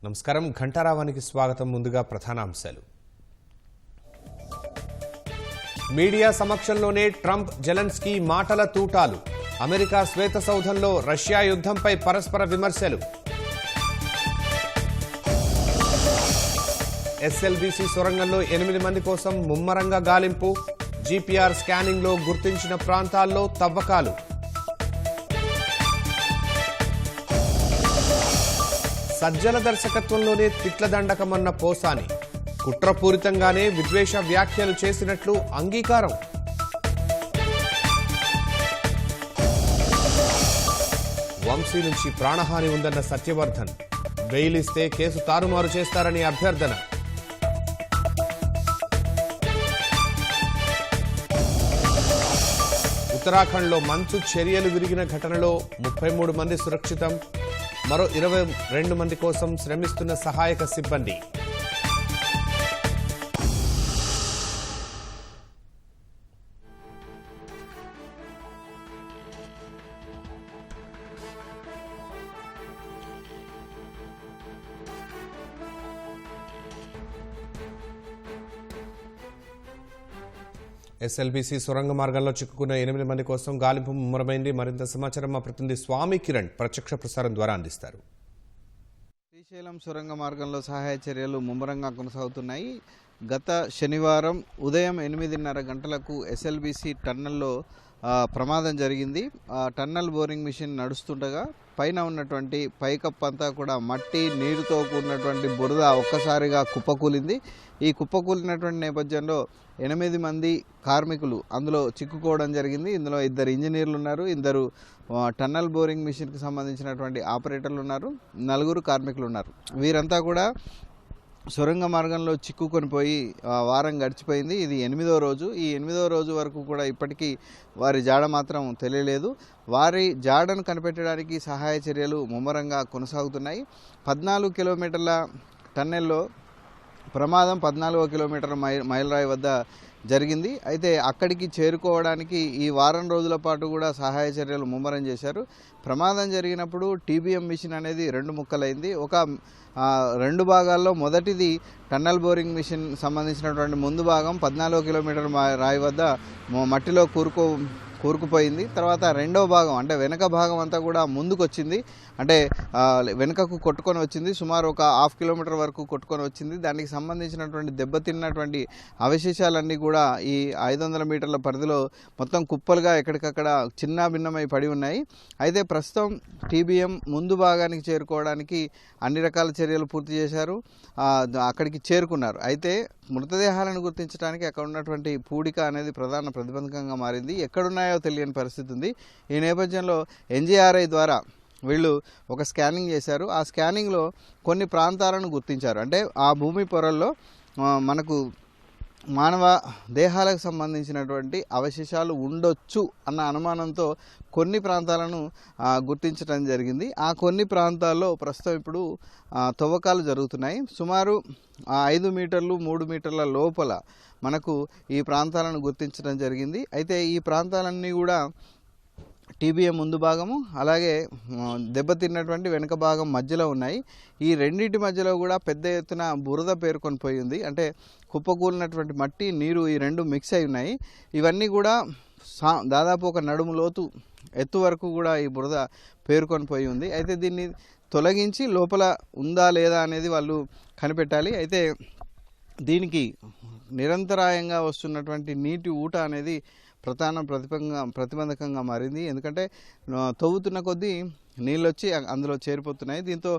నమస్కారం ఘంటారావానికి స్వాగతం. ముందుగా ప్రధానాంశాలు. మీడియా సమక్షంలోనే ట్రంప్ జెలెన్స్కీ మాటల తూటాలు. అమెరికా శ్వేత సౌధంలో రష్యా యుద్ధంపై పరస్పర విమర్శలు. ఎస్ఎల్బీసీ సొరంగంలో 8 మంది కోసం ముమ్మరంగా గాలింపు. జీపీఆర్ స్కానింగ్లో గుర్తించిన ప్రాంతాల్లో తవ్వకాలు. సజ్జల దర్శకత్వంలోనే తిట్ల దండకమన్న పోసాని. కుట్రపూరితంగానే విద్వేష వ్యాఖ్యలు చేసినట్లు అంగీకారం. వంశీ నుంచి ప్రాణహాని ఉందన్న సత్యవర్ధన్. బెయిల్ ఇస్తే కేసు తారుమారు చేస్తారని అభ్యర్థన. ఉత్తరాఖండ్లో మంచు చర్యలు విరిగిన ఘటనలో 33 మంది సురక్షితం. మరో 22 మంది కోసం శ్రమిస్తున్న సహాయక సిబ్బంది. ఎస్ఎల్బీసీ సొరంగ మార్గంలో చిక్కుకున్న 8 మంది కోసం గాలింపు ముమ్మరమైంది. మరింత సమాచారం మా ప్రతినిధి స్వామి కిరణ్ ప్రత్యక్ష ప్రసారం ద్వారా అందిస్తారు. శ్రీశైలం సొరంగ మార్గంలో సహాయ చర్యలు ముమ్మరంగా కొనసాగుతున్నాయి. గత శనివారం ఉదయం 8:30 గంటలకు ఎస్ఎల్బీసీ టన్నల్లో ప్రమాదం జరిగింది. టన్నల్ బోరింగ్ మిషన్ నడుస్తుండగా పైన ఉన్నటువంటి పైకప్పు అంతా కూడా మట్టి నీరుతో కూడినటువంటి బురద ఒక్కసారిగా కుప్పకూలింది. ఈ కుప్పకూలినటువంటి నేపథ్యంలో 8 మంది కార్మికులు అందులో చిక్కుకోవడం జరిగింది. ఇందులో 2 ఇంజనీర్లు ఉన్నారు, 2 టన్నల్ బోరింగ్ మిషన్కి సంబంధించినటువంటి ఆపరేటర్లు ఉన్నారు, 4 కార్మికులు ఉన్నారు. వీరంతా కూడా సొరంగ మార్గంలో చిక్కుకొని పోయి వారం గడిచిపోయింది. ఇది 8వ రోజు. ఈ 8వ రోజు వరకు కూడా ఇప్పటికీ వారి జాడ మాత్రం తెలియలేదు. వారి జాడను కనిపెట్టడానికి సహాయ చర్యలు ముమ్మరంగా కొనసాగుతున్నాయి. 14 కిలోమీటర్ల టన్నెల్లో ప్రమాదం 14వ కిలోమీటర్ మైలురాయి వద్ద జరిగింది. అయితే అక్కడికి చేరుకోవడానికి ఈ వారం రోజుల పాటు కూడా సహాయ చర్యలు ముమ్మరం చేశారు. ప్రమాదం జరిగినప్పుడు టీబీఎం మిషన్ అనేది 2 ముక్కలైంది. ఒక 2 భాగాల్లో మొదటిది టన్నల్ బోరింగ్ మిషన్ సంబంధించినటువంటి ముందు భాగం 14 కిలోమీటర్ రాయి వద్ద మట్టిలో కూరుకుపోయింది. తర్వాత రెండవ భాగం అంటే వెనక భాగం అంతా కూడా ముందుకు వచ్చింది, అంటే వెనుకకు కొట్టుకొని వచ్చింది. సుమారు ఒక 1/2 కిలోమీటర్ వరకు కొట్టుకొని వచ్చింది. దానికి సంబంధించినటువంటి దెబ్బతిన్నటువంటి అవశేషాలన్నీ కూడా ఈ 500 మీటర్ల పరిధిలో మొత్తం కుప్పలుగా ఎక్కడికక్కడ చిన్న భిన్నమై పడి ఉన్నాయి. అయితే ప్రస్తుతం టీబీఎం ముందు భాగానికి చేరుకోవడానికి అన్ని రకాల చర్యలు పూర్తి చేశారు, అక్కడికి చేరుకున్నారు. అయితే మృతదేహాలను గుర్తించడానికి అక్కడ ఉన్నటువంటి పూడిక అనేది ప్రధాన ప్రతిబంధకంగా మారింది. ఎక్కడున్నాయో తెలియని పరిస్థితి ఉంది. ఈ నేపథ్యంలో ఎన్జీఆర్ఐ ద్వారా వీళ్ళు ఒక స్కానింగ్ చేశారు. ఆ స్కానింగ్లో కొన్ని ప్రాంతాలను గుర్తించారు. అంటే ఆ భూమి పొరల్లో మనకు మానవ దేహాలకు సంబంధించినటువంటి అవశేషాలు ఉండొచ్చు అన్న అనుమానంతో కొన్ని ప్రాంతాలను గుర్తించడం జరిగింది. ఆ కొన్ని ప్రాంతాల్లో ప్రస్తుతం ఇప్పుడు తవ్వకాలు జరుగుతున్నాయి. సుమారు 5 మీటర్లు 3 మీటర్ల లోపల మనకు ఈ ప్రాంతాలను గుర్తించడం జరిగింది. అయితే ఈ ప్రాంతాలన్నీ కూడా టీబీఎం ముందు భాగము అలాగే దెబ్బతిన్నటువంటి వెనుక భాగం మధ్యలో ఉన్నాయి. ఈ రెండింటి మధ్యలో కూడా పెద్ద ఎత్తున బురద పేరుకొని పోయి ఉంది. అంటే కుప్పకూలినటువంటి మట్టి నీరు ఈ 2 మిక్స్ అయి ఉన్నాయి. ఇవన్నీ కూడా దాదాపు ఒక నడుము లోతు ఎత్తు వరకు కూడా ఈ బురద పేరుకొని పోయి ఉంది. అయితే దీన్ని తొలగించి లోపల ఉందా లేదా అనేది వాళ్ళు కనిపెట్టాలి. అయితే దీనికి నిరంతరాయంగా వస్తున్నటువంటి నీటి ఊట అనేది ప్రధాన ప్రతిబంధకంగా మారింది. ఎందుకంటే తవ్వుతున్న కొద్దీ నీళ్ళు వచ్చి అందులో చేరిపోతున్నాయి. దీంతో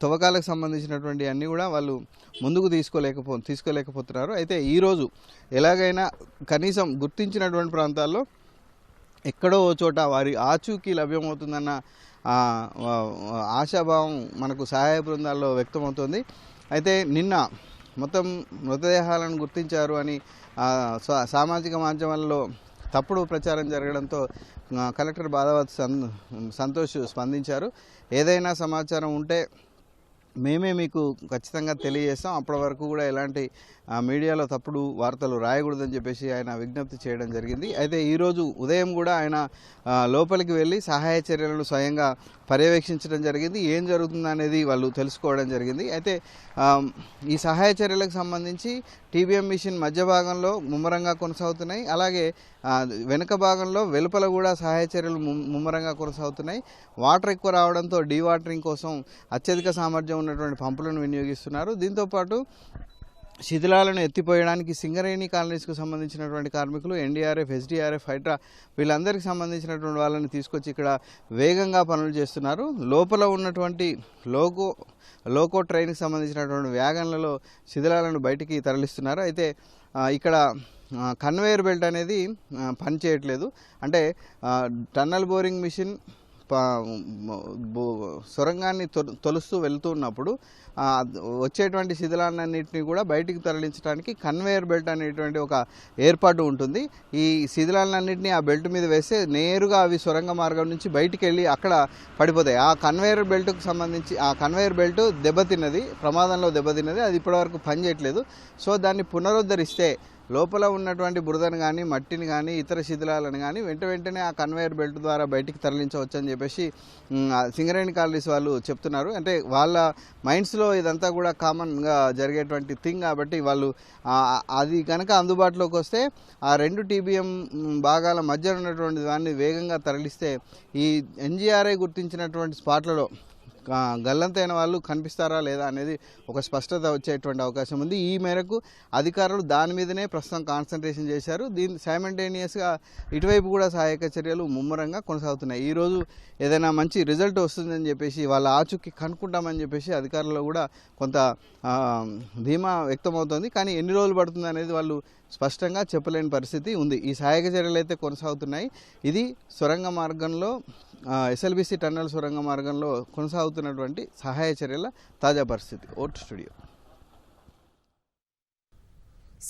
తవ్వకాలకు సంబంధించినటువంటి అన్నీ కూడా వాళ్ళు ముందుకు తీసుకోలేకపోతున్నారు. అయితే ఈరోజు ఎలాగైనా కనీసం గుర్తించినటువంటి ప్రాంతాల్లో ఎక్కడో ఓ చోట వారి ఆచూకీ లభ్యమవుతుందన్న ఆశాభావం మనకు సహాయ బృందాల్లో వ్యక్తమవుతుంది. అయితే నిన్న మొత్తం మృతదేహాలను గుర్తించారు అని సామాజిక మాధ్యమాల్లో తప్పుడు ప్రచారం జరగడంతో కలెక్టర్ బాదావత్ సంతోష్ స్పందించారు. ఏదైనా సమాచారం ఉంటే మేమే మీకు ఖచ్చితంగా తెలియజేస్తాం. అప్పటి వరకు కూడా ఎలాంటి మీడియాలో తప్పుడు వార్తలు రాయకూడదని చెప్పేసి ఆయన విజ్ఞప్తి చేయడం జరిగింది. అయితే ఈరోజు ఉదయం కూడా ఆయన లోపలికి వెళ్ళి సహాయ చర్యలను స్వయంగా పర్యవేక్షించడం జరిగింది. ఏం జరుగుతుందనేది వాళ్ళు తెలుసుకోవడం జరిగింది. అయితే ఈ సహాయ చర్యలకు సంబంధించి టీబీఎం మిషన్ మధ్య భాగంలో ముమ్మరంగా కొనసాగుతున్నాయి. అలాగే వెనుక భాగంలో వెలుపల కూడా సహాయ చర్యలు ముమ్మరంగా కొనసాగుతున్నాయి. వాటర్ ఎక్కువ రావడంతో డీవాటరింగ్ కోసం అత్యధిక సామర్థ్యం ఉన్నటువంటి పంపులను వినియోగిస్తున్నారు. దీంతోపాటు శిథిలాలను ఎత్తిపోయడానికి సింగరేణి కాలనీస్కు సంబంధించినటువంటి కార్మికులు, ఎన్డీఆర్ఎఫ్, ఎస్డీఆర్ఎఫ్, హైడ్రా వీళ్ళందరికీ సంబంధించినటువంటి వాళ్ళని తీసుకొచ్చి ఇక్కడ వేగంగా పనులు చేస్తున్నారు. లోపల ఉన్నటువంటి లోకో ట్రైన్కి సంబంధించినటువంటి వ్యాగన్లలో శిథిలాలను బయటికి తరలిస్తున్నారు. అయితే ఇక్కడ కన్వేయర్ బెల్ట్ అనేది పనిచేయట్లేదు. అంటే టన్నల్ బోరింగ్ మిషన్ సొరంగాన్ని తొలుస్తూ వెళ్తున్నప్పుడు వచ్చేటువంటి శిథిలాలన్నింటినీ కూడా బయటికి తరలించడానికి కన్వేయర్ బెల్ట్ అనేటువంటి ఒక ఏర్పాటు ఉంటుంది. ఈ శిథిలాలన్నింటినీ ఆ బెల్ట్ మీద వేస్తే నేరుగా అవి సొరంగ మార్గం నుంచి బయటికి వెళ్ళి అక్కడ పడిపోతాయి. ఆ కన్వేయర్ బెల్ట్కు సంబంధించి ఆ కన్వేయర్ బెల్ట్ ప్రమాదంలో దెబ్బతిన్నది. అది ఇప్పటివరకు పనిచేయట్లేదు. సో దాన్ని పునరుద్ధరిస్తే లోపల ఉన్నటువంటి బురదను కానీ, మట్టిని కానీ, ఇతర శిథిలాలను కానీ వెంటనే ఆ కన్వేయర్ బెల్ట్ ద్వారా బయటికి తరలించవచ్చు అని చెప్పేసి సింగరేణి కాలనీస్ వాళ్ళు చెప్తున్నారు. అంటే వాళ్ళ మైండ్స్లో ఇదంతా కూడా కామన్గా జరిగేటువంటి థింగ్ కాబట్టి వాళ్ళు అది కనుక అందుబాటులోకి వస్తే ఆ 2 టీబీఎం భాగాల మధ్య ఉన్నటువంటి దాన్ని వేగంగా తరలిస్తే ఈ ఎన్జీఆర్ఐ గుర్తించినటువంటి స్పాట్లలో గల్లంతైన వాళ్ళు కనిపిస్తారా లేదా అనేది ఒక స్పష్టత వచ్చేటువంటి అవకాశం ఉంది. ఈ మేరకు అధికారులు దాని మీదనే ప్రస్తుతం కాన్సన్ట్రేషన్ చేశారు. సైమల్టేనియస్గా ఇటువైపు కూడా సహాయక చర్యలు ముమ్మరంగా కొనసాగుతున్నాయి. ఈరోజు ఏదైనా మంచి రిజల్ట్ వస్తుందని చెప్పేసి వాళ్ళ ఆచూకీ కనుక్కుంటామని చెప్పేసి అధికారులు కూడా కొంత ధీమా వ్యక్తమవుతోంది. కానీ ఎన్ని రోజులు పడుతుంది అనేది వాళ్ళు స్పష్టంగా చెప్పలేని పరిస్థితి ఉంది. ఈ సహాయక చర్యలు అయితే కొనసాగుతున్నాయి. ఇది సొరంగ మార్గంలో ఎస్ఎల్బీసీ టన్నల్ సొరంగ మార్గంలో కొనసాగుతున్నటువంటి సహాయ చర్యల తాజా పరిస్థితి. Vote studio.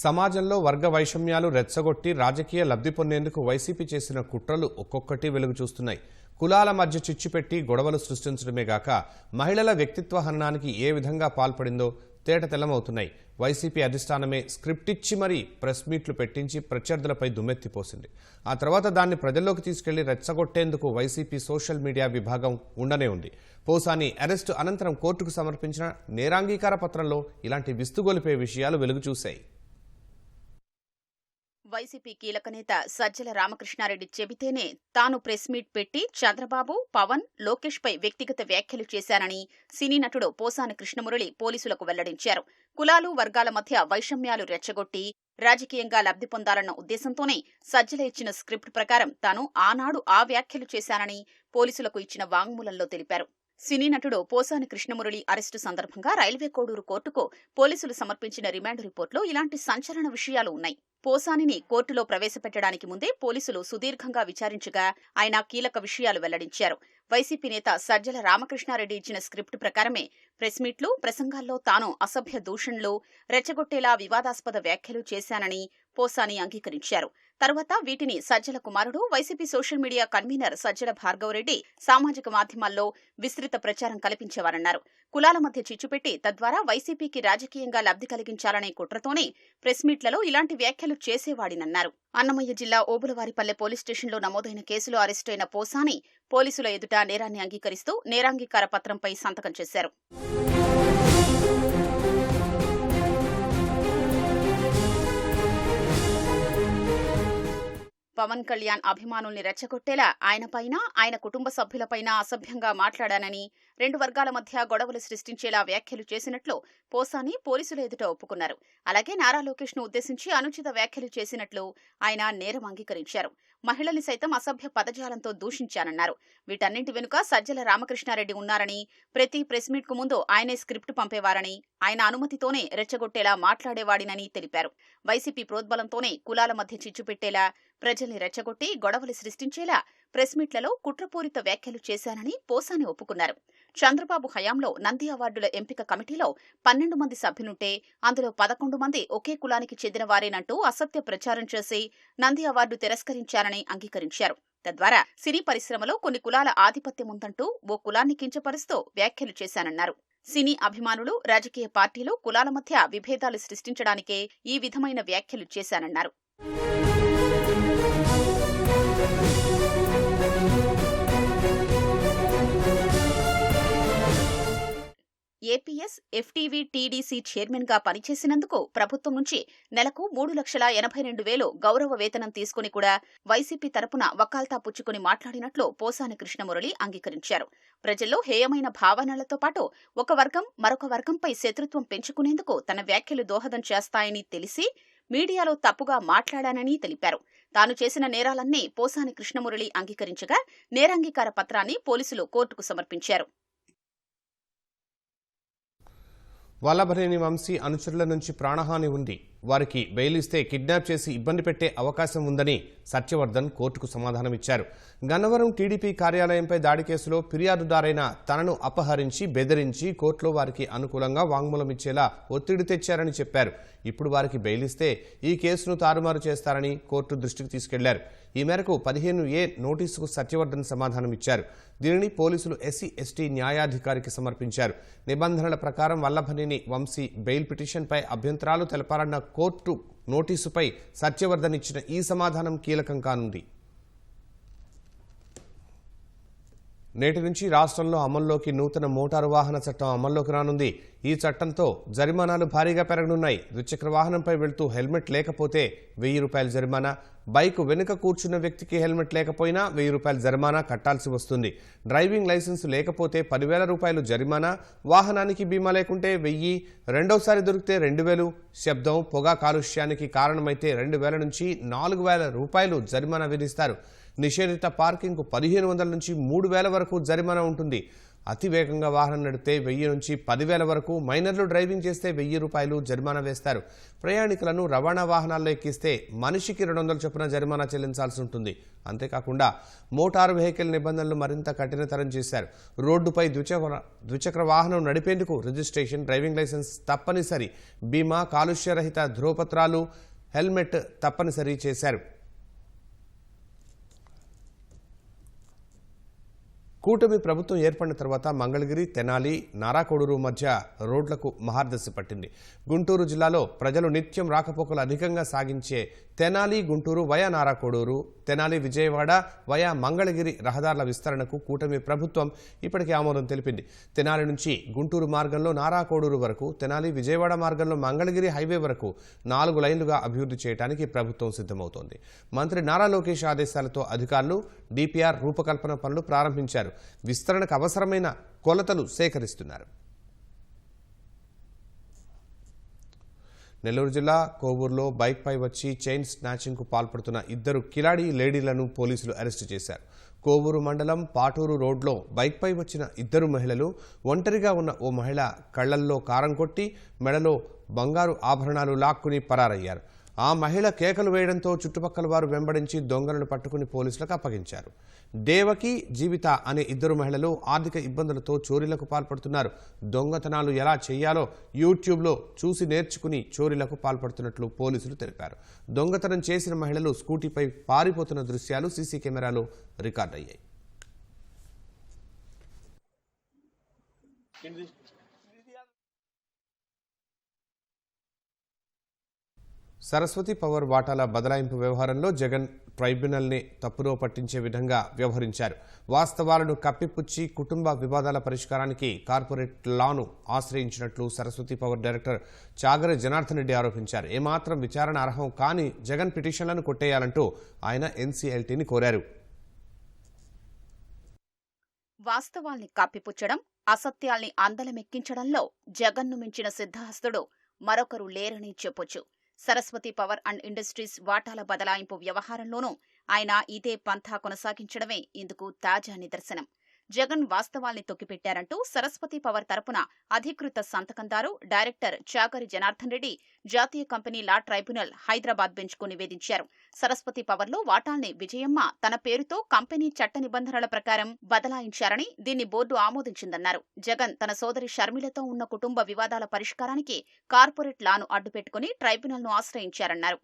సమాజంలో వర్గ వైషమ్యాలు రెచ్చగొట్టి రాజకీయ లబ్ధి పొందేందుకు వైసీపీ చేసిన కుట్రలు ఒక్కొక్కటి వెలుగు చూస్తున్నాయి. కులాల మధ్య చిచ్చుపెట్టి గొడవలు సృష్టించడమే గాక మహిళల వ్యక్తిత్వ హననానికి ఏ విధంగా పాల్పడిందో తేటతెల్లమవుతున్నాయి. వైసీపీ అధిష్టానమే స్క్రిప్ట్ ఇచ్చి మరీ ప్రెస్ మీట్లు పెట్టించి ప్రత్యర్థులపై దుమ్మెత్తిపోసింది. ఆ తర్వాత దాన్ని ప్రజల్లోకి తీసుకెళ్లి రెచ్చగొట్టేందుకు వైసీపీ సోషల్ మీడియా విభాగం ఉండనే ఉంది. పోసాని అరెస్టు అనంతరం కోర్టుకు సమర్పించిన నేరాంగీకార పత్రంలో ఇలాంటి విస్తుగొలిపే విషయాలు వెలుగు చూశాయి. వైసీపీ కీలక నేత సజ్జల రామకృష్ణారెడ్డి చెబితేనే తాను ప్రెస్ మీట్ పెట్టి చంద్రబాబు, పవన్, లోకేష్ పై వ్యక్తిగత వ్యాఖ్యలు చేశానని సినీ నటుడు పోసాని కృష్ణమురళి పోలీసులకు వెల్లడించారు. కులాలు, వర్గాల మధ్య వైషమ్యాలు రెచ్చగొట్టి రాజకీయంగా లబ్ధి పొందాలన్న ఉద్దేశంతోనే సజ్జల ఇచ్చిన స్క్రిప్ట్ ప్రకారం తాను ఆనాడు ఆ వ్యాఖ్యలు చేశానని పోలీసులకు ఇచ్చిన వాంగ్మూలంలో తెలిపారు. సినీ నటుడు పోసాని కృష్ణమురళి అరెస్టు సందర్భంగా రైల్వే కోడూరు కోర్టుకు పోలీసులు సమర్పించిన రిమాండ్ రిపోర్టులో ఇలాంటి సంచలన విషయాలు ఉన్నాయి. పోసానిని కోర్టులో ప్రవేశపెట్టడానికి ముందే పోలీసులు సుదీర్ఘంగా విచారించగా ఆయన కీలక విషయాలు వెల్లడించారు. వైసీపీ నేత సజ్జల రామకృష్ణారెడ్డి ఇచ్చిన స్క్రిప్ట్ ప్రకారమే ప్రెస్ మీట్లు, ప్రసంగాల్లో తాను అసభ్య దూషణలు, రెచ్చగొట్టేలా వివాదాస్పద వ్యాఖ్యలు చేశానని పోసాని అంగీకరించారు. తర్వాత వీటిని సజ్జల కుమారుడు, YCP social media convener Sajjala Bhargav Reddy సామాజిక మాధ్యమాల్లో విస్తృత ప్రచారం కల్పించేవారన్నారు. కులాల మధ్య చిచ్చుపెట్టి తద్వారా వైసీపీకి రాజకీయంగా లబ్ధి కలిగించాలనే కుట్రతోనే ప్రెస్ మీట్లలో ఇలాంటి వ్యాఖ్యలు చేసేవాడినన్నారు. అన్నమయ్య జిల్లా ఓబులవారిపల్లె పోలీస్ స్టేషన్లో నమోదైన కేసులో అరెస్టైన పోసాని పోలీసుల ఎదుట నేరాన్ని అంగీకరిస్తూ నేరాంగీకార పత్రంపై సంతకం చేశారు. పవన్ కళ్యాణ్ అభిమానుల్ని రెచ్చగొట్టేలా ఆయనపైన, ఆయన కుటుంబ సభ్యులపైన అసభ్యంగా మాట్లాడానని, 2 వర్గాల మధ్య గొడవలు సృష్టించేలా వ్యాఖ్యలు చేసినట్లు పోసాని పోలీసుల ఎదుట ఒప్పుకున్నారు. అలాగే నారా లోకేష్ ను ఉద్దేశించి అనుచిత వ్యాఖ్యలు చేసినట్లు ఆయన నేరం అంగీకరించారు. మహిళల్ని సైతం అసభ్య పదజాలంతో దూషించానన్నారు. వీటన్నింటి వెనుక సజ్జల రామకృష్ణారెడ్డి ఉన్నారని, ప్రతి ప్రెస్ మీట్ కు ముందు ఆయనే స్క్రిప్ట్ పంపేవారని, ఆయన అనుమతితోనే రెచ్చగొట్టేలా మాట్లాడేవాడినని తెలిపారు. వైసీపీ ప్రోద్బలంతోనే కులాల మధ్య చిచ్చు పెట్టేలా, ప్రజల్ని రెచ్చగొట్టి గొడవలు సృష్టించేలా ప్రెస్ మీట్లలో కుట్రపూరిత వ్యాఖ్యలు చేశానని పోసాని ఒప్పుకున్నారు. చంద్రబాబు హయాంలో నంది అవార్డుల ఎంపిక కమిటీలో 12 మంది సభ్యులుంటే అందులో 11 మంది ఒకే కులానికి చెందిన వారేనంటూ అసత్య ప్రచారం చేసి నంది అవార్డు తిరస్కరించారని అంగీకరించారు. తద్వారా సినీ పరిశ్రమలో కొన్ని కులాల ఆధిపత్యం ఉందంటూ ఓ కులాన్ని కించపరుస్తూ వ్యాఖ్యలు చేశానన్నారు. సినీ అభిమానులు, రాజకీయ పార్టీలు, కులాల మధ్య విభేదాలు సృష్టించడానికే ఈ విధమైన వ్యాఖ్యలు చేశానన్నారు. ఏపీఎస్, ఎఫ్టీవీ, టీడీసీ చైర్మన్గా పనిచేసినందుకు ప్రభుత్వం నుంచి నెలకు 3,82,000 గౌరవ వేతనం తీసుకుని కూడా వైసీపీ తరపున వకాల్తా పుచ్చుకుని మాట్లాడినట్లు పోసాని కృష్ణమురళి అంగీకరించారు. ప్రజల్లో హేయమైన భావనలతో పాటు ఒక వర్గం మరొక వర్గంపై శత్రుత్వం పెంచుకునేందుకు తన వ్యాఖ్యలు దోహదం చేస్తాయని తెలిసి మీడియాలో తప్పుగా మాట్లాడానని తెలిపారు. తాను చేసిన నేరాలన్నీ పోసాని కృష్ణమురళి అంగీకరించగా నేరాంగీకార పత్రాన్ని పోలీసులు కోర్టుకు సమర్పించారు. వల్లభనేని వంశీ అనుచరుల నుంచి ప్రాణహాని ఉంది, వారికి బెయిల్ ఇస్తే కిడ్నాప్ చేసి ఇబ్బంది పెట్టే అవకాశం ఉందని సత్యవర్ధన్ కోర్టుకు సమాధానమిచ్చారు. గన్నవరం టీడీపీ కార్యాలయంపై దాడి కేసులో ఫిర్యాదుదారైన తనను అపహరించి బెదిరించి కోర్టులో వారికి అనుకూలంగా వాంగ్మూలం ఇచ్చేలా ఒత్తిడి తెచ్చారని చెప్పారు. ఇప్పుడు వారికి బెయిల్ ఇస్తే ఈ కేసును తారుమారు చేస్తారని కోర్టు దృష్టికి తీసుకెళ్లారు. ఈ మేరకు 15A నోటీసుకు సత్యవర్ధన్ సమాధానమిచ్చారు. దీనిని పోలీసులు ఎస్సీ ఎస్టీ న్యాయాధికారికి సమర్పించారు. నిబంధనల ప్రకారం వల్లభనేని వంశీ బెయిల్ పిటిషన్పై అభ్యంతరాలు తెలపాలన్న కోర్టు నోటీసుపై సత్యవర్ధన్ ఇచ్చిన ఈ సమాధానం కీలకం కానుంది. నేటి నుంచి రాష్ట్రంలో అమల్లోకి నూతన మోటారు వాహన చట్టం అమల్లోకి రానుంది. ఈ చట్టంతో జరిమానాలు భారీగా పెరగనున్నాయి. ద్విచక్ర వాహనంపై వెళ్తూ హెల్మెట్ లేకపోతే 1,000 రూపాయల జరిమానా, బైక్ వెనుక కూర్చున్న వ్యక్తికి హెల్మెట్ లేకపోయినా 1,000 రూపాయల జరిమానా కట్టాల్సి వస్తుంది. డ్రైవింగ్ లైసెన్స్ లేకపోతే 10,000 రూపాయలు జరిమానా, వాహనానికి బీమా లేకుంటే 1,000, రెండోసారి దొరికితే 2,000, శబ్దం, పొగ కాలుష్యానికి కారణమైతే 2,000 నుంచి 4,000 రూపాయలు జరిమానా విధిస్తారు. నిషేధిత పార్కింగ్కు 1,500 నుంచి 3,000 వరకు జరిమానా ఉంటుంది. అతి వేగంగా వాహనం నడిపితే 1,000 నుంచి 10,000 వరకు, మైనర్లు డ్రైవింగ్ చేస్తే 1,000 రూపాయలు జరిమానా వేస్తారు. ప్రయాణికులను రవాణా వాహనాల్లో ఎక్కిస్తే మనిషికి 200 చొప్పున జరిమానా చెల్లించాల్సి ఉంటుంది. అంతేకాకుండా మోటారు వెహికల్ నిబంధనలు మరింత కఠినతరం చేశారు. రోడ్డుపై ద్విచక్ర వాహనం నడిపేందుకు రిజిస్ట్రేషన్, డ్రైవింగ్ లైసెన్స్ తప్పనిసరి, బీమా, కాలుష్యరహిత ధ్రువపత్రాలు, హెల్మెట్ తప్పనిసరి చేశారు. కూటమి ప్రభుత్వం ఏర్పడిన తర్వాత మంగళగిరి, తెనాలి, నారాకోడూరు మధ్య రోడ్లకు మహర్దశ పట్టింది. గుంటూరు జిల్లాలో ప్రజలు నిత్యం రాకపోకలు అధికంగా సాగించే తెనాలి గుంటూరు వయా నారాకోడూరు, తెనాలి విజయవాడ వయా మంగళగిరి రహదారుల విస్తరణకు కూటమి ప్రభుత్వం ఇప్పటికే ఆమోదం తెలిపింది. తెనాలి నుంచి గుంటూరు మార్గంలో నారాకోడూరు వరకు, తెనాలి విజయవాడ మార్గంలో మంగళగిరి హైవే వరకు 4 లైన్లుగా అభివృద్ధి చేయడానికి ప్రభుత్వం సిద్ధమవుతోంది. మంత్రి నారా లోకేష్ ఆదేశాలతో అధికారులు డిపిఆర్ రూపకల్పన పనులు ప్రారంభించారు. విస్తరణకు అవసరమైన కొలతలు సేకరిస్తున్నారు. నెల్లూరు జిల్లా కోవూరులో బైక్పై వచ్చి చైన్ స్నాచింగ్కు పాల్పడుతున్న 2 కిలాడీ లేడీలను పోలీసులు అరెస్టు చేశారు. కోవూరు మండలం పాటూరు రోడ్లో బైక్పై వచ్చిన 2 మహిళలు ఒంటరిగా ఉన్న ఓ మహిళ కళ్లల్లో కారం కొట్టి మెడలో బంగారు ఆభరణాలు లాక్కుని పరారయ్యారు. ఆ మహిళ కేకలు వేయడంతో చుట్టుపక్కల వారు వెంబడించి దొంగలను పట్టుకుని పోలీసులకు అప్పగించారు. దేవకి, జీవిత అనే 2 మహిళలు ఆర్థిక ఇబ్బందులతో చోరీలకు పాల్పడుతున్నారు. దొంగతనాలు ఎలా చేయాలో యూట్యూబ్లో చూసి నేర్చుకుని చోరీలకు పాల్పడుతున్నట్లు పోలీసులు తెలిపారు. దొంగతనం చేసిన మహిళలు స్కూటీపై పారిపోతున్న దృశ్యాలు సీసీ కెమెరాలో రికార్డయ్యాయి. సరస్వతి పవర్ వాటాల బదలాయింపు వ్యవహారంలో జగన్ ట్రైబ్యునల్ని తప్పుదో పట్టించే విధంగా వ్యవహరించారు. వాస్తవాలను కప్పిపుచ్చి కుటుంబ వివాదాల పరిష్కారానికి కార్పొరేట్ లాను ఆశ్రయించినట్లు సరస్వతి పవర్ డైరెక్టర్ చాగరి జనార్దన్ రెడ్డి ఆరోపించారు. ఏమాత్రం విచారణ అర్హం కాని జగన్ పిటిషన్లను కొట్టేయాలంటూ ఆయన ఎన్సీఎల్టీని కోరారు. వాస్తవాల్ని కప్పిపుచ్చడం, అసత్యాల్ని అందలమెక్కించడంలో జగన్ను మించిన సిద్ధహస్తుడు మరొకరు లేరని చెప్పొచ్చు. సరస్వతి పవర్ అండ్ ఇండస్ట్రీస్ వాటాల బదలాయింపు వ్యవహారంలోనూ ఆయన ఇదే పంథా కొనసాగించడమే ఇందుకు తాజా నిదర్శనం. జగన్ వాస్తవాల్ని తొక్కిపెట్టారంటూ సరస్వతి పవర్ తరపున అధికృత సంతకందారు డైరెక్టర్ చాగరి జనార్దన్ రెడ్డి జాతీయ కంపెనీ లా ట్రైబ్యునల్ హైదరాబాద్ బెంచ్కు నివేదించారు. సరస్వతి పవర్లో వాటాల్ని విజయమ్మ తన పేరుతో కంపెనీ చట్ట నిబంధనల ప్రకారం బదలాయించారని, దీన్ని బోర్డు ఆమోదించిందన్నారు. జగన్ తన సోదరి షర్మిలతో ఉన్న కుటుంబ వివాదాల పరిష్కారానికి కార్పొరేట్ లాను అడ్డుపెట్టుకుని ట్రైబ్యునల్ను ఆశ్రయించారన్నారు.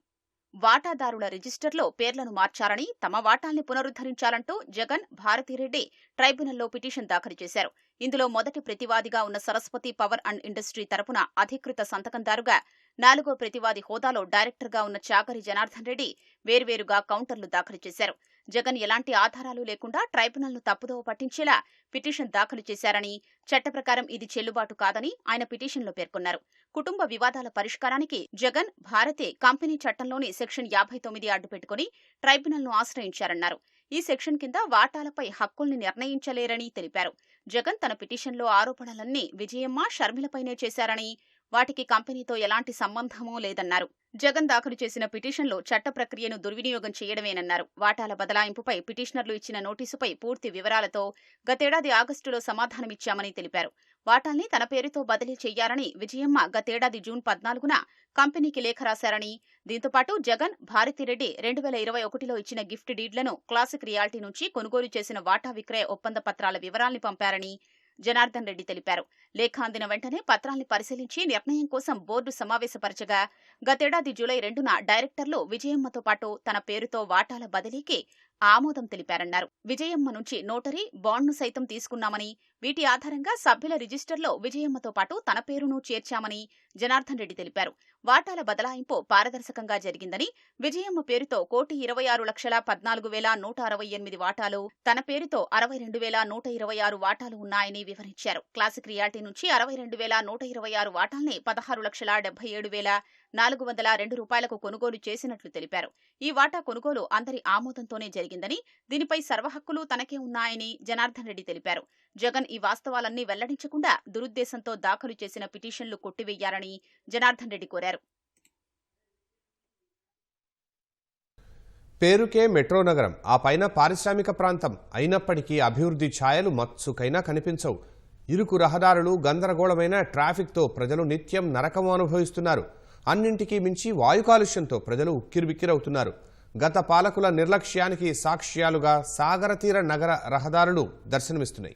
వాటాదారుల రిజిస్టర్లో పేర్లను మార్చారని, తమ వాటాల్ని పునరుద్ధరించాలంటూ జగన్, భారతిరెడ్డి ట్రైబ్యునల్లో పిటిషన్ దాఖలు చేశారు. ఇందులో మొదటి ప్రతివాదిగా ఉన్న సరస్వతి పవర్ అండ్ ఇండస్ట్రీ తరపున అధికృత సంతకందారుగా, 4వ ప్రతివాది హోదాలో డైరెక్టర్గా ఉన్న చాగరి జనార్దన్ రెడ్డి వేర్వేరుగా కౌంటర్లు దాఖలు చేశారు. జగన్ ఎలాంటి ఆధారాలు లేకుండా ట్రైబ్యునల్ను తప్పుదోవ పట్టించేలా పిటిషన్ దాఖలు చేశారని, చట్ట ప్రకారం ఇది చెల్లుబాటు కాదని ఆయన పిటిషన్లో పేర్కొన్నారు. కుటుంబ వివాదాల పరిష్కారానికి జగన్, భారతి కంపెనీ చట్టంలోని సెక్షన్ 59 అడ్డుపెట్టుకుని ట్రైబ్యునల్ను ఆశ్రయించారన్నారు. ఈ సెక్షన్ కింద వాటాలపై హక్కుల్ని నిర్ణయించలేరని తెలిపారు. జగన్ తన పిటిషన్లో ఆరోపణలన్నీ విజయమ్మ, షర్మిలపైనే చేశారని, వాటికి కంపెనీతో ఎలాంటి సంబంధమూ లేదన్నారు. జగన్ దాఖలు చేసిన పిటిషన్లో చట్ట ప్రక్రియను దుర్వినియోగం చేయడమేనన్నారు. వాటాల బదలాయింపుపై పిటిషనర్లు ఇచ్చిన నోటీసుపై పూర్తి వివరాలతో గతేడాది ఆగస్టులో సమాధానమిచ్చామని తెలిపారు. వాటాల్ని తన పేరుతో బదిలీ చెయ్యాలని విజయమ్మ గతేడాది జూన్ 14న కంపెనీకి లేఖ రాశారని, దీంతోపాటు జగన్, భారతిరెడ్డి 2021లో ఇచ్చిన గిఫ్ట్ డీడ్లను క్లాసిక్ రియాల్టీ నుంచి కొనుగోలు చేసిన వాటా విక్రయ ఒప్పంద పత్రాల వివరాల్ని పంపారని జనార్దన్ రెడ్డి తెలిపారు. లేఖ అందిన వెంటనే పత్రాల్ని పరిశీలించి నిర్ణయం కోసం బోర్డు సమావేశపరచగా గతేడాది జూలై 2న డైరెక్టర్లు విజయమ్మతో పాటు తన పేరుతో వాటాల బదిలీకి ఆమోదం తెలిపారన్నారు. విజయమ్మ నుంచి నోటరీ, బాండ్ను సైతం తీసుకున్నామని, వీటి ఆధారంగా సభ్యుల రిజిస్టర్లో విజయమ్మతో పాటు తన పేరును చేర్చామని జనార్దన్ రెడ్డి తెలిపారు. వాటాల బదలాయింపు పారదర్శకంగా జరిగిందని, విజయమ్మ పేరుతో 1,26,14,168 వాటాలు, తన పేరుతో 62,126 వాటాలు ఉన్నాయని వివరించారు. క్లాసిక్ రియాల్టీ నుంచి 62,126 వాటాల్ని 16,77,402 రూపాయలకు కొనుగోలు చేసినట్లు తెలిపారు. ఈ వాటా కొనుగోలు అందరి ఆమోదంతోనే జరిగిందని, దీనిపై సర్వహక్కులు తనకే ఉన్నాయని జనార్దన్ రెడ్డి తెలిపారు. జగన్ ఈ వాస్తవాలన్నీ వెల్లడించకుండా దురుద్దేశంతో దాఖలు చేసిన పిటిషన్లు కొట్టివేయాలని జనార్దన్ రెడ్డి కోరారు. పేరుకే మెట్రో నగరం, ఆ పైన పారిశ్రామిక ప్రాంతం అయినప్పటికీ అభివృద్ధి ఛాయలు మత్సుకైనా కనిపించవు. ఇరుకు రహదారులు, గందరగోళమైన ట్రాఫిక్తో ప్రజలు నిత్యం నరకం అనుభవిస్తున్నారు. అన్నింటికీ మించి వాయు కాలుష్యంతో ప్రజలు ఉక్కిరిబిక్కిరవుతున్నారు. గత పాలకుల నిర్లక్ష్యానికి సాక్ష్యాలుగా సాగరతీర నగర రహదారులు దర్శనమిస్తున్నాయి.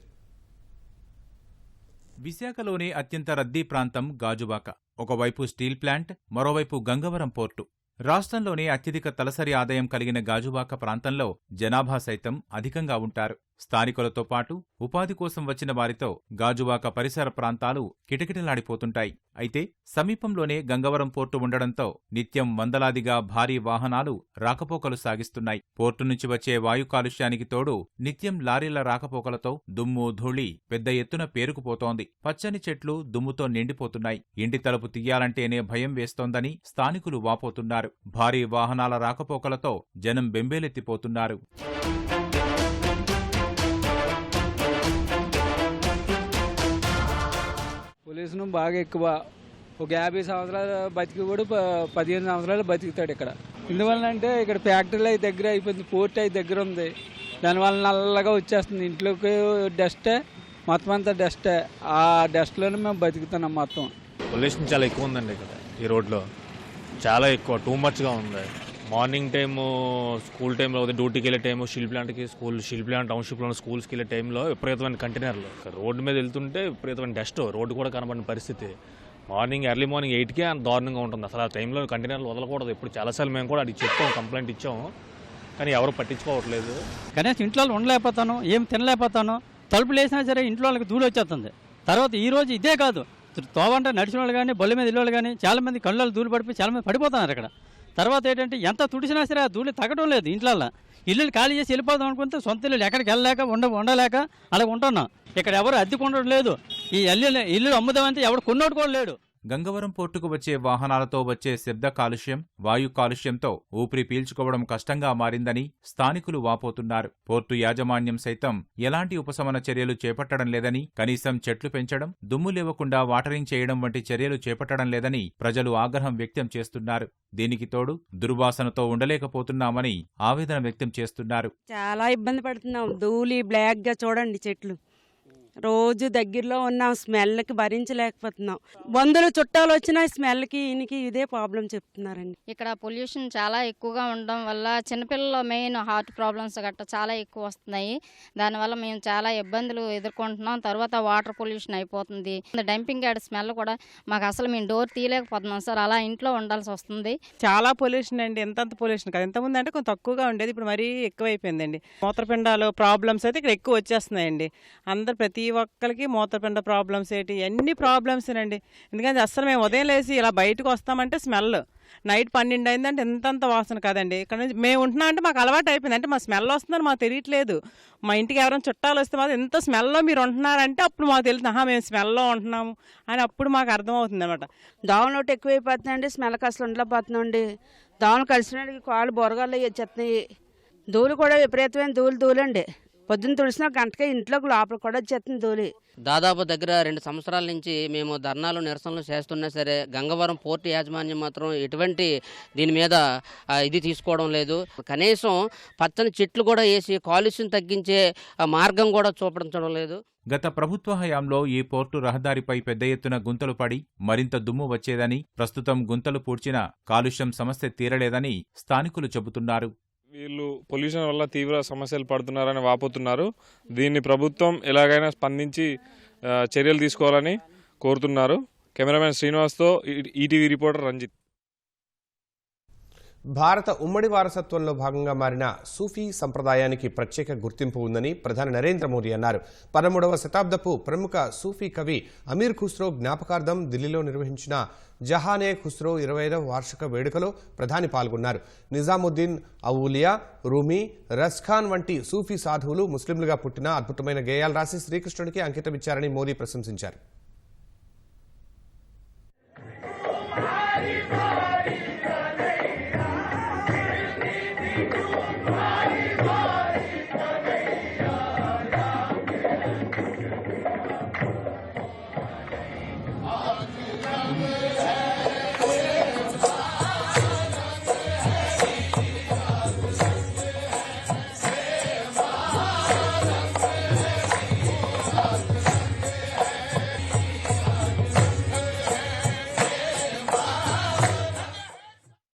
విశాఖలోనే అత్యంత రద్దీ ప్రాంతం గాజువాక. ఒకవైపు స్టీల్ ప్లాంట్, మరోవైపు గంగవరం పోర్టు. రాష్ట్రంలోనే అత్యధిక తలసరి ఆదాయం కలిగిన గాజువాక ప్రాంతంలో జనాభా సైతం అధికంగా ఉంటారు. స్థానికులతో పాటు ఉపాధి కోసం వచ్చిన వారితో గాజువాక పరిసర ప్రాంతాలు కిటకిటలాడిపోతుంటాయి. అయితే సమీపంలోనే గంగవరం పోర్టు ఉండడంతో నిత్యం వందలాదిగా భారీ వాహనాలు రాకపోకలు సాగిస్తున్నాయి. పోర్టు నుంచి వచ్చే వాయు కాలుష్యానికి తోడు నిత్యం లారీల రాకపోకలతో దుమ్ము, ధూళి పెద్ద ఎత్తున పేరుకుపోతోంది. పచ్చని చెట్లు దుమ్ముతో నిండిపోతున్నాయి. ఇంటి తలుపు తీయాలంటేనే భయం వేస్తోందని స్థానికులు వాపోతున్నారు. భారీ వాహనాల రాకపోకలతో జనం బెంబేలెత్తిపోతున్నారు. పొల్యూషన్ బాగా ఎక్కువ. ఒక 50 సంవత్సరాలు బతికి కూడా 15 సంవత్సరాలు బతుకుతాడు ఇక్కడ. ఎందువల్ల అంటే ఇక్కడ ఫ్యాక్టరీలు అయి దగ్గర అయిపోయింది, పోర్ట్ అయి దగ్గర ఉంది. దానివల్ల నల్లగా వచ్చేస్తుంది. ఇంట్లోకి డస్టే, మొత్తం అంతా డస్టే. ఆ డస్ట్లోనే మేము బతుకుతున్నాం మొత్తం. పొల్యూషన్ చాలా ఎక్కువ ఉందండి ఇక్కడ. ఈ రోడ్లో చాలా ఎక్కువ, టూ మచ్గా ఉంది. మార్నింగ్ టైము స్కూల్ టైంలో డ్యూటీకి వెళ్ళే టైము, స్టీల్ ప్లాంట్కి స్టీల్ ప్లాంట్ టౌన్షిప్లో స్కూల్స్కి వెళ్ళే టైంలో విపరీతమైన కంటైనర్లు రోడ్డు మీద వెళ్తుంటే విపరీతమైన డస్ట్, రోడ్డు కూడా కనబడిన పరిస్థితి. ఎర్లీ మార్నింగ్ 8కే దారుణంగా ఉంటుంది. అసలు ఆ టైంలో కంటైనర్లు వదలకూడదు. ఇప్పుడు చాలాసార్లు మేము కూడా అది చెప్పాము, కంప్లైంట్ ఇచ్చాము, కానీ ఎవరు పట్టించుకోవట్లేదు. కనీసం ఇంట్లో ఉండలేకపోతాను, ఏం తినలేకపోతాను. తలుపులు వేసినా సరే ఇంట్లో వాళ్ళకి ధూళి వచ్చేస్తుంది. తర్వాత ఈ రోజు ఇదే కాదు, తోవంటే నడిచిన వాళ్ళు కానీ, బొల్ల మీద ఇల్లు కానీ చాలామంది కళ్ళలో ధూళి పడిపోయి చాలామంది పడిపోతున్నారు అక్కడ. తర్వాత ఏంటంటే ఎంత తుడిసినా సరే ఆ ధూళి తగ్గడం లేదు. ఇంట్లో ఇల్లు ఖాళీ చేసి వెళ్ళిపోదాం అనుకుంటే సొంత ఇల్లు ఎక్కడికి వెళ్ళలేక ఉండలేక అలా ఉంటున్నాం. ఇక్కడ ఎవరు అద్దెకు ఉండడం లేదు. ఈ ఇల్లు అమ్ముదామంటే ఎవరు కొన్నోడు కూడా లేడు. గంగవరం పోర్టుకు వచ్చే వాహనాలతో వచ్చే శబ్ద కాలుష్యం, వాయు కాలుష్యంతో ఊపిరి పీల్చుకోవడం కష్టంగా మారిందని స్థానికులు వాపోతున్నారు. పోర్టు యాజమాన్యం సైతం ఎలాంటి ఉపశమన చర్యలు చేపట్టడం లేదని, కనీసం చెట్లు పెంచడం, దుమ్ము లేవకుండా వాటరింగ్ చేయడం వంటి చర్యలు చేపట్టడం లేదని ప్రజలు ఆగ్రహం వ్యక్తం చేస్తున్నారు. దీనికి తోడు దుర్వాసనతో ఉండలేకపోతున్నామని ఆవేదన వ్యక్తం చేస్తున్నారు. చాలా ఇబ్బంది పడుతున్నాం. ధూళి బ్లాక్ గా చూడండి, చెట్లు రోజు దగ్గరలో ఉన్నాం, స్మెల్కి భరించలేకపోతున్నాం. వందలు చుట్టాలు వచ్చిన స్మెల్కి ఈయనకి ఇదే ప్రాబ్లం చెప్తున్నారండి. ఇక్కడ పొల్యూషన్ చాలా ఎక్కువగా ఉండడం వల్ల చిన్నపిల్లలు మెయిన్ హార్ట్ ప్రాబ్లమ్స్ గట్రా చాలా ఎక్కువ వస్తున్నాయి. దానివల్ల మేము చాలా ఇబ్బందులు ఎదుర్కొంటున్నాం. తర్వాత వాటర్ పొల్యూషన్ అయిపోతుంది. డంపింగ్ యార్డ్ స్మెల్ కూడా మాకు అసలు మేము డోర్ తీయలేకపోతున్నాం సార్. అలా ఇంట్లో ఉండాల్సి వస్తుంది. చాలా పొల్యూషన్ అండి. ఎంతంత పొల్యూషన్ కాదు, ఎంతమంది అంటే కొంచెం తక్కువగా ఉండేది, ఇప్పుడు మరీ ఎక్కువైపోయిందండి. మూత్రపిండాలు ప్రాబ్లమ్స్ అయితే ఇక్కడ ఎక్కువ వచ్చేస్తున్నాయండి. అందరు ప్రతి ఒక్కరికి మూత్రపిండ ప్రాబ్లమ్స్ ఏంటి అన్ని ప్రాబ్లమ్సేనండి. ఎందుకంటే అస్సలు మేము ఉదయం లేచి ఇలా బయటకు వస్తామంటే స్మెల్, నైట్ 12 అయిందంటే ఎంతంత వాసన కాదండి. ఇక్కడ నుంచి మేము ఉంటున్నాం అంటే మాకు అలవాటు అయిపోయింది. అంటే మా స్మెల్ వస్తుందని మాకు తెలియట్లేదు. మా ఇంటికి ఎవరైనా చుట్టాలు వస్తే మాత్రం ఎంత స్మెల్లో మీరు ఉంటున్నారంటే అప్పుడు మాకు తెలుస్తుంది, మేము స్మెల్లో ఉంటున్నాము అని అప్పుడు మాకు అర్థమవుతుంది అనమాట. దోమలు ఒకటి ఎక్కువైపోతున్నాయండి, స్మెల్కి అసలు ఉండలేకపోతున్నామండి. దోమలు కలిసినట్టుగా కాళ్ళు బొరగాళ్ళు వచ్చేస్తున్నాయి. ధూళి కూడా విపరీతమైన ధూళండి. పొద్దున్న తుడిసిన గంటకే ఇంట్లోకి లోపల కూడా వచ్చేస్తుంది ధూళి. దాదాపు దగ్గర 2 సంవత్సరాల నుంచి మేము ధర్నాలు నిరసనలు చేస్తున్నా సరే గంగవరం పోర్టు యాజమాన్యం మాత్రం ఎటువంటి దీని మీద ఇది తీసుకోవడం లేదు. కనీసం పచ్చని చెట్లు కూడా వేసి కాలుష్యం తగ్గించే మార్గం కూడా చూపించడం లేదు. గత ప్రభుత్వ హయాంలో ఈ పోర్టు రహదారిపై పెద్ద ఎత్తున గుంతలు పడి మరింత దుమ్ము వచ్చేదని, ప్రస్తుతం గుంతలు పూడ్చినా కాలుష్యం సమస్య తీరలేదని స్థానికులు చెబుతున్నారు. వీళ్ళు పొల్యూషన్ వల్ల తీవ్ర సమస్యలు పడుతున్నారని వాపోతున్నారు. దీన్ని ప్రభుత్వం ఎలాగైనా స్పందించి చర్యలు తీసుకోవాలని కోరుతున్నారు. కెమెరామెన్ శ్రీనివాస్తో ఈటీవీ రిపోర్టర్ రంజిత్. భారత ఉమ్మడి వారసత్వంలో భాగంగా మారిన సూఫీ సంప్రదాయానికి ప్రత్యేక గుర్తింపు ఉందని ప్రధాని నరేంద్ర మోదీ అన్నారు. 13వ శతాబ్దపు ప్రముఖ సూఫీ కవి అమీర్ ఖుస్రో జ్ఞాపకార్థం ఢిల్లీలో నిర్వహించిన జహానే ఖుస్రో 25వ వార్షిక వేడుకలో ప్రధాని పాల్గొన్నారు. నిజాముద్దీన్ ఔలియా, రూమీ, రస్ఖాన్ వంటి సూఫీ సాధువులు ముస్లింలుగా పుట్టిన అద్భుతమైన గేయాలు రాసి శ్రీకృష్ణుడికి అంకితమిచ్చారని మోదీ ప్రశంసించారు.